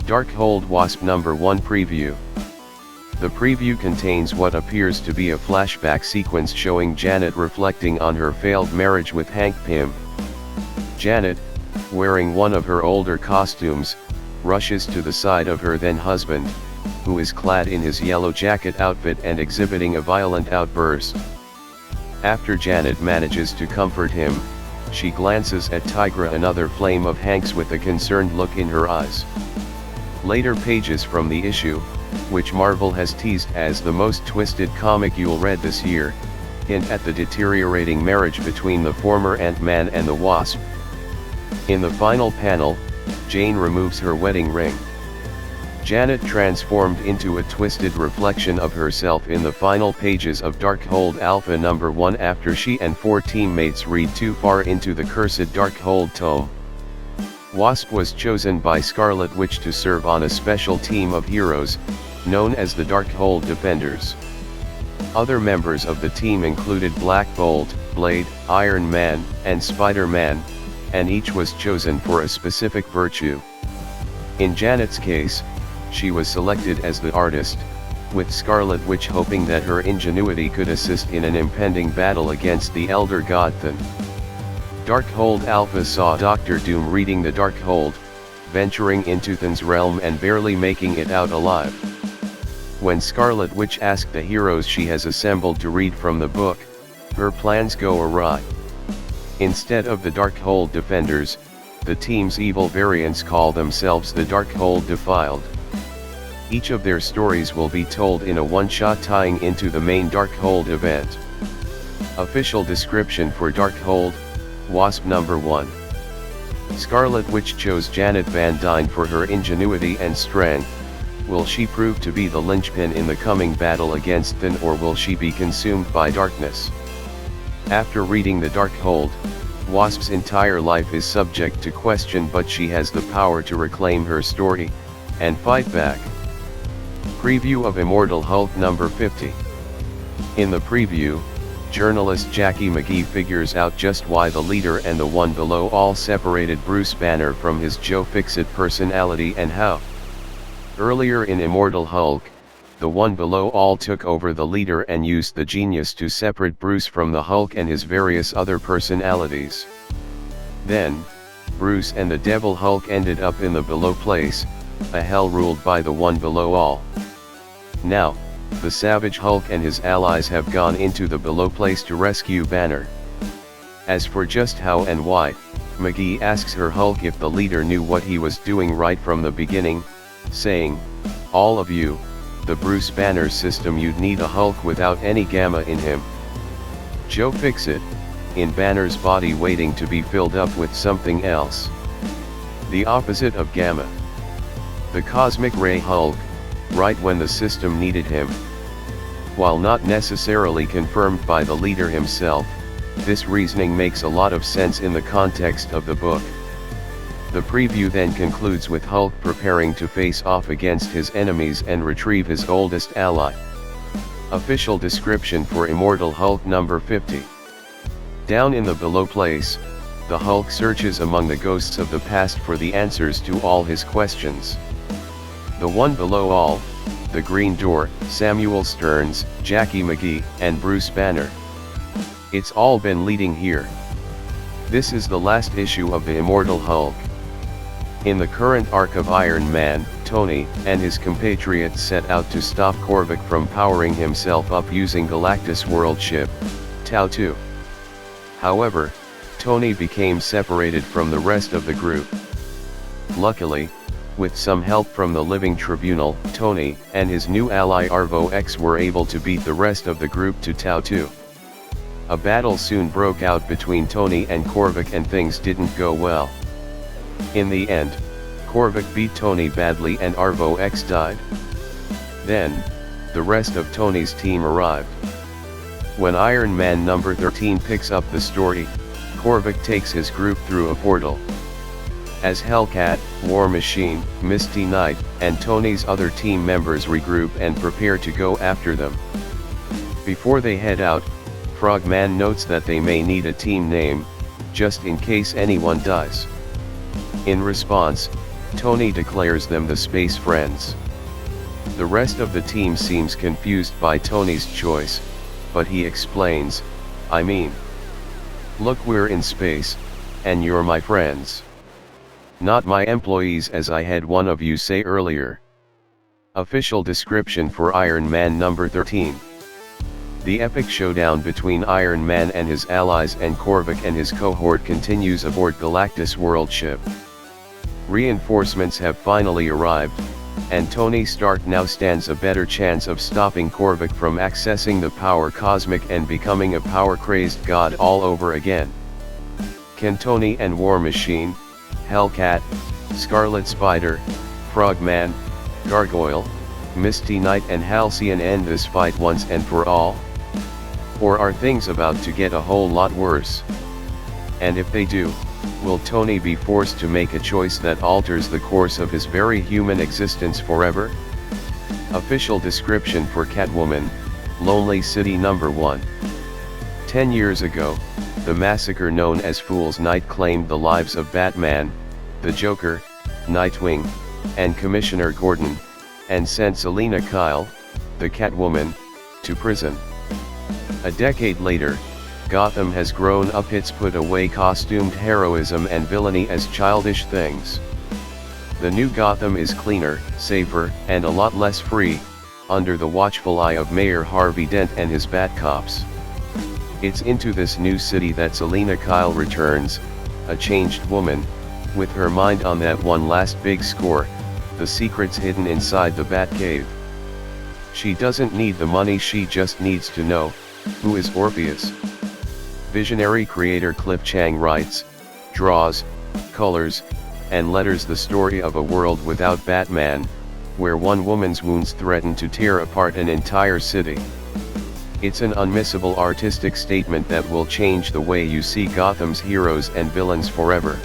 Darkhold Wasp number 1 preview. The preview contains what appears to be a flashback sequence showing Janet reflecting on her failed marriage with Hank Pym. Janet, wearing one of her older costumes, rushes to the side of her then husband, who is clad in his yellow jacket outfit and exhibiting a violent outburst. After Janet manages to comfort him, she glances at Tigra, another flame of Hank's, with a concerned look in her eyes. Later pages from the issue, which Marvel has teased as the most twisted comic you'll read this year, hint at the deteriorating marriage between the former Ant-Man and the Wasp. In the final panel, Jane removes her wedding ring. Janet transformed into a twisted reflection of herself in the final pages of Darkhold Alpha number 1 after she and 4 teammates read too far into the cursed Darkhold tome. Wasp was chosen by Scarlet Witch to serve on a special team of heroes, known as the Darkhold Defenders. Other members of the team included Black Bolt, Blade, Iron Man, and Spider-Man, and each was chosen for a specific virtue. In Janet's case, she was selected as the artist, with Scarlet Witch hoping that her ingenuity could assist in an impending battle against the Elder God Than. Darkhold Alpha saw Doctor Doom reading the Darkhold, venturing into Than's realm and barely making it out alive. When Scarlet Witch asked the heroes she has assembled to read from the book, her plans go awry. Instead of the Darkhold Defenders, the team's evil variants call themselves the Darkhold Defiled. Each of their stories will be told in a one-shot tying into the main Darkhold event. Official description for Darkhold Wasp number 1. Scarlet Witch chose Janet Van Dyne for her ingenuity and strength. Will she prove to be the linchpin in the coming battle against Than, or will she be consumed by darkness? After reading the Darkhold, Wasp's entire life is subject to question, but she has the power to reclaim her story and fight back. Preview of Immortal Hulk number 50. In the preview, journalist Jackie McGee figures out just why the leader and the one below all separated Bruce Banner from his Joe Fixit personality, and how. Earlier in Immortal Hulk, the one below all took over the leader and used the genius to separate Bruce from the Hulk and his various other personalities. Then, Bruce and the Devil Hulk ended up in the below place, a hell ruled by the one below all. Now, the Savage Hulk and his allies have gone into the below place to rescue Banner. As for just how and why, McGee asks her Hulk if the leader knew what he was doing right from the beginning, saying, "All of you, the Bruce Banner system, you'd need a Hulk without any gamma in him. Joe Fixit, in Banner's body waiting to be filled up with something else. The opposite of gamma. The Cosmic Ray Hulk, right when the system needed him." While not necessarily confirmed by the leader himself, this reasoning makes a lot of sense in the context of the book. The preview then concludes with Hulk preparing to face off against his enemies and retrieve his oldest ally. Official description for Immortal Hulk number 50. Down in the below place, the Hulk searches among the ghosts of the past for the answers to all his questions. The one below all, the Green Door, Samuel Stearns, Jackie McGee, and Bruce Banner. It's all been leading here. This is the last issue of the Immortal Hulk. In the current arc of Iron Man, Tony and his compatriots set out to stop Korvac from powering himself up using Galactus' world ship, Tau 2. However, Tony became separated from the rest of the group. Luckily, with some help from the Living Tribunal, Tony and his new ally Arvo X were able to beat the rest of the group to Tau 2. A battle soon broke out between Tony and Korvac and things didn't go well. In the end, Korvac beat Tony badly and Arvo X died. Then, the rest of Tony's team arrived. When Iron Man number 13 picks up the story, Korvac takes his group through a portal. As Hellcat, War Machine, Misty Knight, and Tony's other team members regroup and prepare to go after them. Before they head out, Frogman notes that they may need a team name, just in case anyone dies. In response, Tony declares them the Space Friends. The rest of the team seems confused by Tony's choice, but he explains, I mean, look, we're in space, and you're my friends. Not my employees, as I had one of you say earlier. Official description for Iron Man number 13. The epic showdown between Iron Man and his allies and Korvac and his cohort continues aboard Galactus world ship. Reinforcements have finally arrived, and Tony Stark now stands a better chance of stopping Korvac from accessing the power cosmic and becoming a power-crazed god all over again. Can Tony and War Machine, Hellcat, Scarlet Spider, Frogman, Gargoyle, Misty Knight and Halcyon end this fight once and for all? Or are things about to get a whole lot worse? And if they do, will Tony be forced to make a choice that alters the course of his very human existence forever? Official description for Catwoman, Lonely City number 1. 10 years ago, the massacre known as Fool's Night claimed the lives of Batman, the Joker, Nightwing, and Commissioner Gordon, and sent Selina Kyle, the Catwoman, to prison. A decade later, Gotham has grown up. It's put away costumed heroism and villainy as childish things. The new Gotham is cleaner, safer, and a lot less free, under the watchful eye of Mayor Harvey Dent and his Batcops. It's into this new city that Selina Kyle returns, a changed woman, with her mind on that one last big score, the secrets hidden inside the Batcave. She doesn't need the money, she just needs to know, who is Orpheus? Visionary creator Cliff Chang writes, draws, colors, and letters the story of a world without Batman, where one woman's wounds threaten to tear apart an entire city. It's an unmissable artistic statement that will change the way you see Gotham's heroes and villains forever.